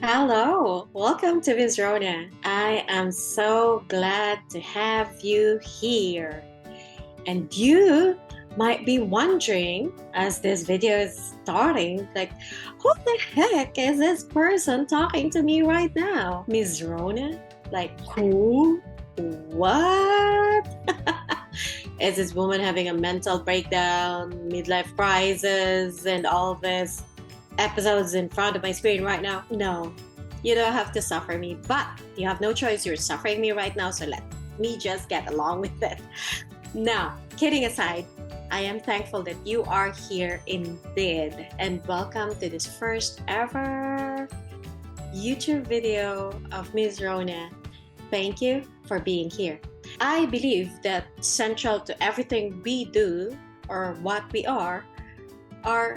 Hello, welcome to Rona. I am so glad to have you here. And you might be wondering, as this video is starting, like, who the heck is this person talking to me right now? Miss Rona? Like, who? What? Is this woman having a mental breakdown, midlife crisis, and all this? Episodes in front of my screen right now? No, you don't have to suffer me, but you have no choice. You're suffering me right now, so let me just get along with it. Now, kidding aside, I am thankful that you are here indeed, and welcome to this first ever YouTube video of Ms. Rona. Thank you for being here. I believe that central to everything we do or what we are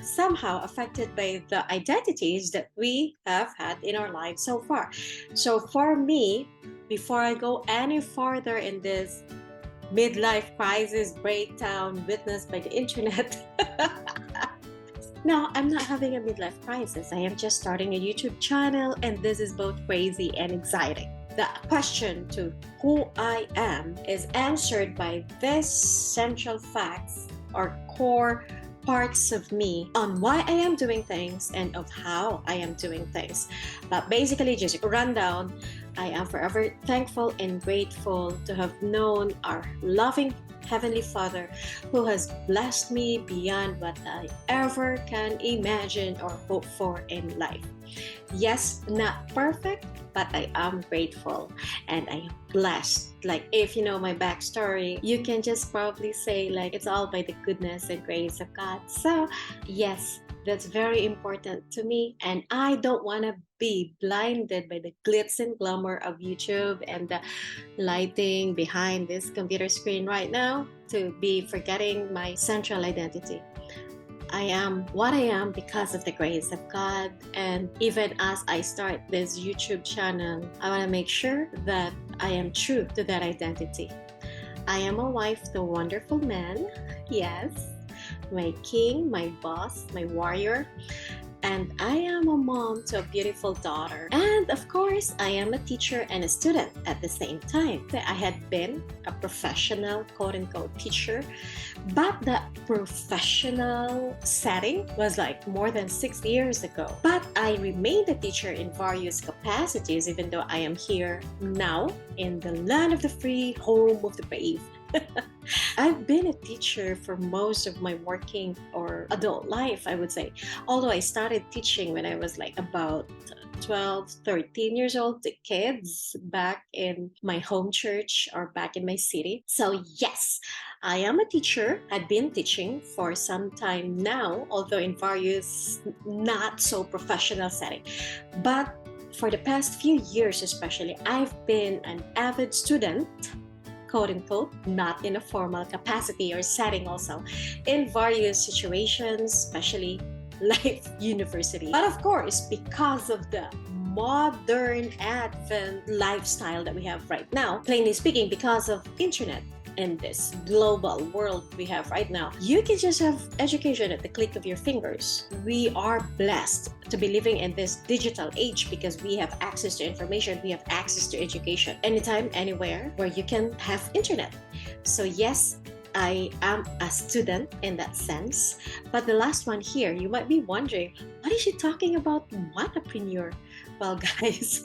somehow affected by the identities that we have had in our lives so far. So for me, before I go any further in this midlife crisis breakdown witnessed by the internet, no, I'm not having a midlife crisis. I am just starting a YouTube channel, and this is both crazy and exciting. The question to who I am is answered by these central facts or core parts of me on why I am doing things and of how I am doing things. But basically, just a rundown, I am forever thankful and grateful to have known our loving Heavenly Father who has blessed me beyond what I ever can imagine or hope for in life. Yes, not perfect, but I am grateful and I am blessed. Like, if you know my backstory, you can just probably say like it's all by the goodness and grace of God. So yes, that's very important to me, and I don't want to be blinded by the glitz and glamour of YouTube and the lighting behind this computer screen right now to be forgetting my central identity. I am what I am because of the grace of God, and even as I start this YouTube channel, I want to make sure that I am true to that identity. I am a wife to a wonderful man, yes, my king, my boss, my warrior, and I am a mom to a beautiful daughter. And of course, I am a teacher and a student at the same time. I had been a professional, quote-unquote, teacher, but the professional setting was like more than 6 years ago. But I remained a teacher in various capacities, even though I am here now in the land of the free, home of the brave. I've been a teacher for most of my working or adult life, I would say. Although I started teaching when I was like about 12, 13 years old to kids back in my home church or back in my city. So yes, I am a teacher. I've been teaching for some time now, although in various not so professional setting. But for the past few years especially, I've been an avid student, quote unquote, not in a formal capacity or setting, also in various situations, especially like university. But of course, because of the modern advent lifestyle that we have right now, plainly speaking, because of internet and this global world we have right now, you can just have education at the click of your fingers. We are blessed to be living in this digital age because we have access to information, we have access to education anytime, anywhere where you can have internet. So yes, I am a student in that sense. But the last one here, you might be wondering, what is she talking about, entrepreneur? Well, guys,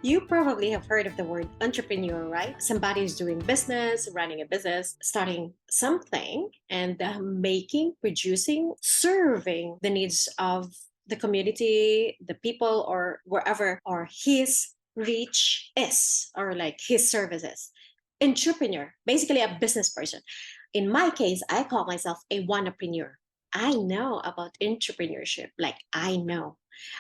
you probably have heard of the word entrepreneur, right? Somebody who's doing business, running a business, starting something, and making, producing, serving the needs of the community, the people, or wherever, or his reach is, or like his services. Entrepreneur, basically a business person. In my case, I call myself a wanapreneur. I know about entrepreneurship, like I know.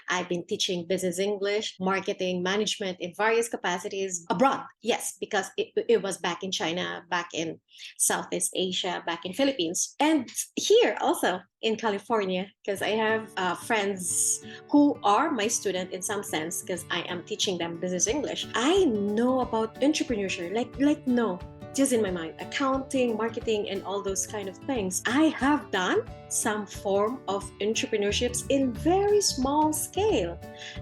I've been teaching business English, marketing, management in various capacities abroad. Yes, because it was back in China, back in Southeast Asia, back in Philippines, and here also in California, because I have friends who are my student in some sense, because I am teaching them business English. I know about entrepreneurship, like no, just in my mind, accounting, marketing, and all those kind of things. I have done some form of entrepreneurships in very small scale,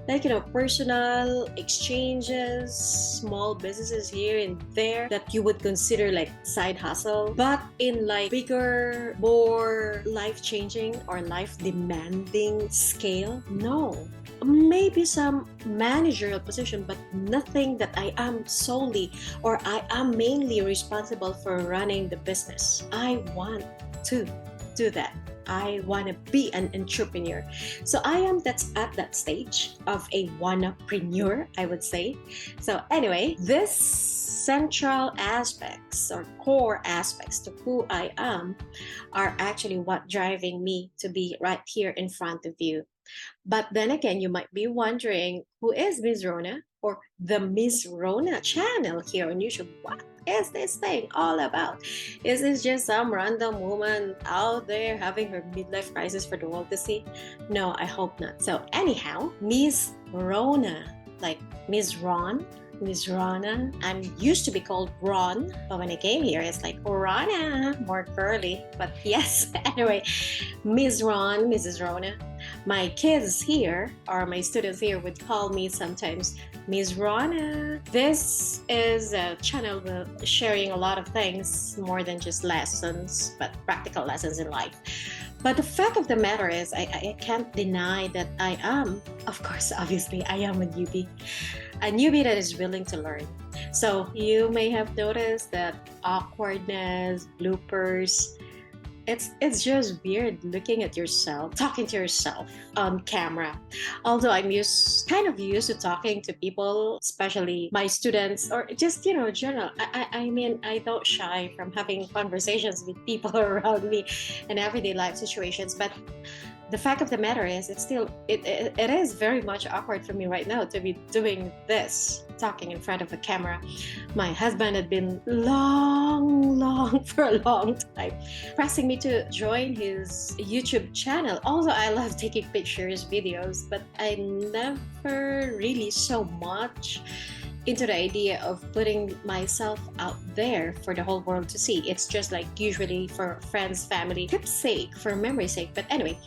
like personal exchanges, small businesses here and there that you would consider like side hustle, but in like bigger, more life-changing or life-demanding scale. No, maybe some managerial position, but nothing that I am solely or I am mainly responsible for running the business. I want to do that. I want to be an entrepreneur. So I am that's at that stage of a wannapreneur, I would say. So anyway, this central aspects or core aspects to who I am are actually what driving me to be right here in front of you. But then again, you might be wondering, who is Miss Rona or the Miss Rona channel here on YouTube? What is this thing all about? Is this just some random woman out there having her midlife crisis for the world to see? No, I hope not. So anyhow, Miss Rona, like Miss Ron, Miss Rona. I'm used to be called Ron, but when I came here, it's like Rona, more curly. But yes, anyway, Miss Ron, Mrs. Rona. My kids here, or my students here, would call me sometimes Miss Rona. This is a channel sharing a lot of things, more than just lessons, but practical lessons in life. But the fact of the matter is, I can't deny that I am, of course, obviously, I am a newbie that is willing to learn. So you may have noticed that awkwardness, bloopers. It's just weird looking at yourself, talking to yourself on camera. Although I'm kind of used to talking to people, especially my students, or just general. I mean, I don't shy from having conversations with people around me in everyday life situations. But the fact of the matter is, it is very much awkward for me right now to be doing this, talking in front of a camera. My husband had been long for a long time pressing me to join his YouTube channel. Although I love taking pictures, videos, but I never really so much into the idea of putting myself out there for the whole world to see. It's just like usually for friends, family, tips sake, for memory's sake. But anyway,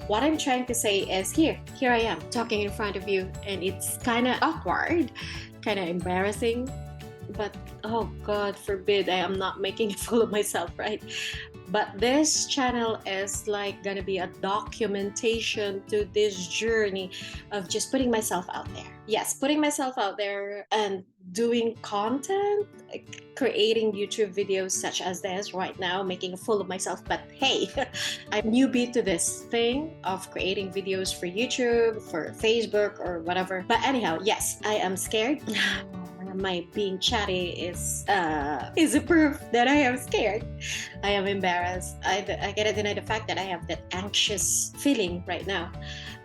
what I'm trying to say is here I am talking in front of you, and it's kind of awkward, kind of embarrassing, but oh God forbid I am not making a fool of myself, right? But this channel is like gonna be a documentation to this journey of just putting myself out there. Yes, putting myself out there and doing content, creating YouTube videos such as this right now, making a fool of myself. But hey, I'm newbie to this thing of creating videos for YouTube, for Facebook, or whatever. But anyhow, yes, I am scared. My being chatty is a proof that I am scared. I am embarrassed. I cannot deny the fact that I have that anxious feeling right now.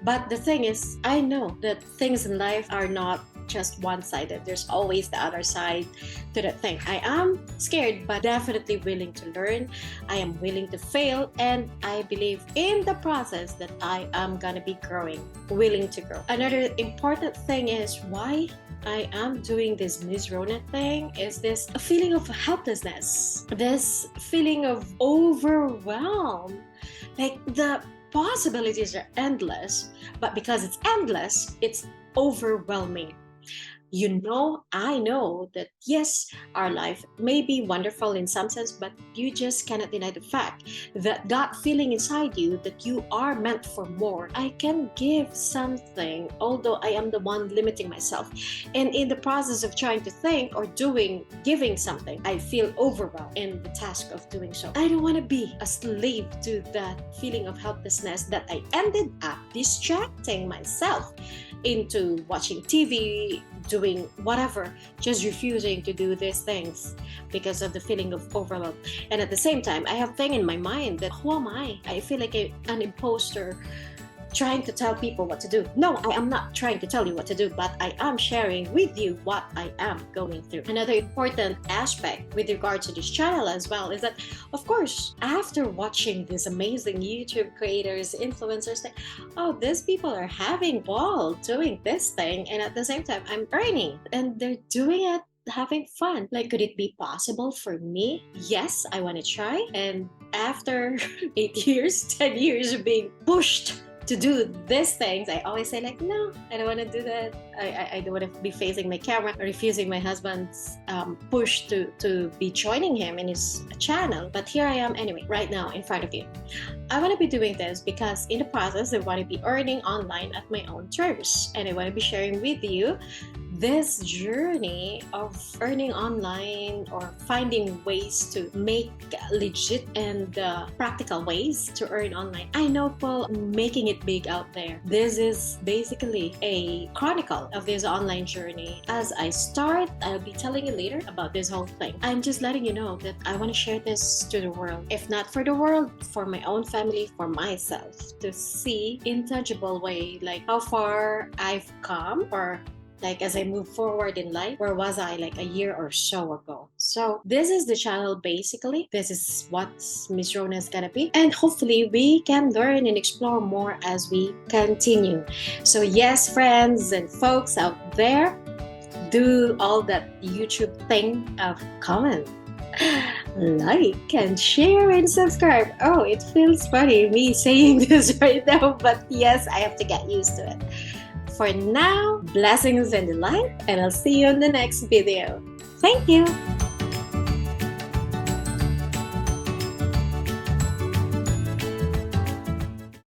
But the thing is, I know that things in life are not just one-sided. There's always the other side to that thing. I am scared, but definitely willing to learn. I am willing to fail, and I believe in the process that I am gonna be growing, willing to grow. Another important thing is why I am doing this Miss Rona thing is this a feeling of helplessness, this feeling of overwhelm. Like the possibilities are endless, but because it's endless, it's overwhelming. I know that yes, our life may be wonderful in some sense, but you just cannot deny the fact that that feeling inside you that you are meant for more. I can give something, although I am the one limiting myself. And in the process of trying to think or giving something, I feel overwhelmed in the task of doing so. I don't want to be a slave to that feeling of helplessness that I ended up distracting myself into watching TV, doing whatever, just refusing to do these things because of the feeling of overwhelm. And at the same time, I have thing in my mind that who am I? I feel like an imposter trying to tell people what to do. No, I am not trying to tell you what to do, but I am sharing with you what I am going through. Another important aspect with regard to this channel as well is that, of course, after watching these amazing YouTube creators, influencers, think, oh, these people are having ball doing this thing, and at the same time, I'm earning, and they're doing it having fun. Like, could it be possible for me? Yes, I want to try. And after 8 years, 10 years of being pushed to do these things, I always say like, no, I don't want to do that. I don't want to be facing my camera, or refusing my husband's push to be joining him in his channel. But here I am anyway, right now in front of you. I want to be doing this because in the process, I want to be earning online at my own terms. And I want to be sharing with you this journey of earning online, or finding ways to make legit and practical ways to earn online. I know people making it big out there. This is basically a chronicle of this online journey. As I start, I'll be telling you later about this whole thing. I'm just letting you know that I want to share this to the world. If not for the world, for my own family, for myself, to see in tangible way like how far I've come, or like as I move forward in life, where was I like a year or so ago? So this is the channel basically. This is what Miss Rona is gonna be. And hopefully we can learn and explore more as we continue. So yes, friends and folks out there, do all that YouTube thing of comment, like and share and subscribe. Oh, it feels funny me saying this right now, but yes, I have to get used to it. For now, blessings and delight, and I'll see you in the next video. Thank you.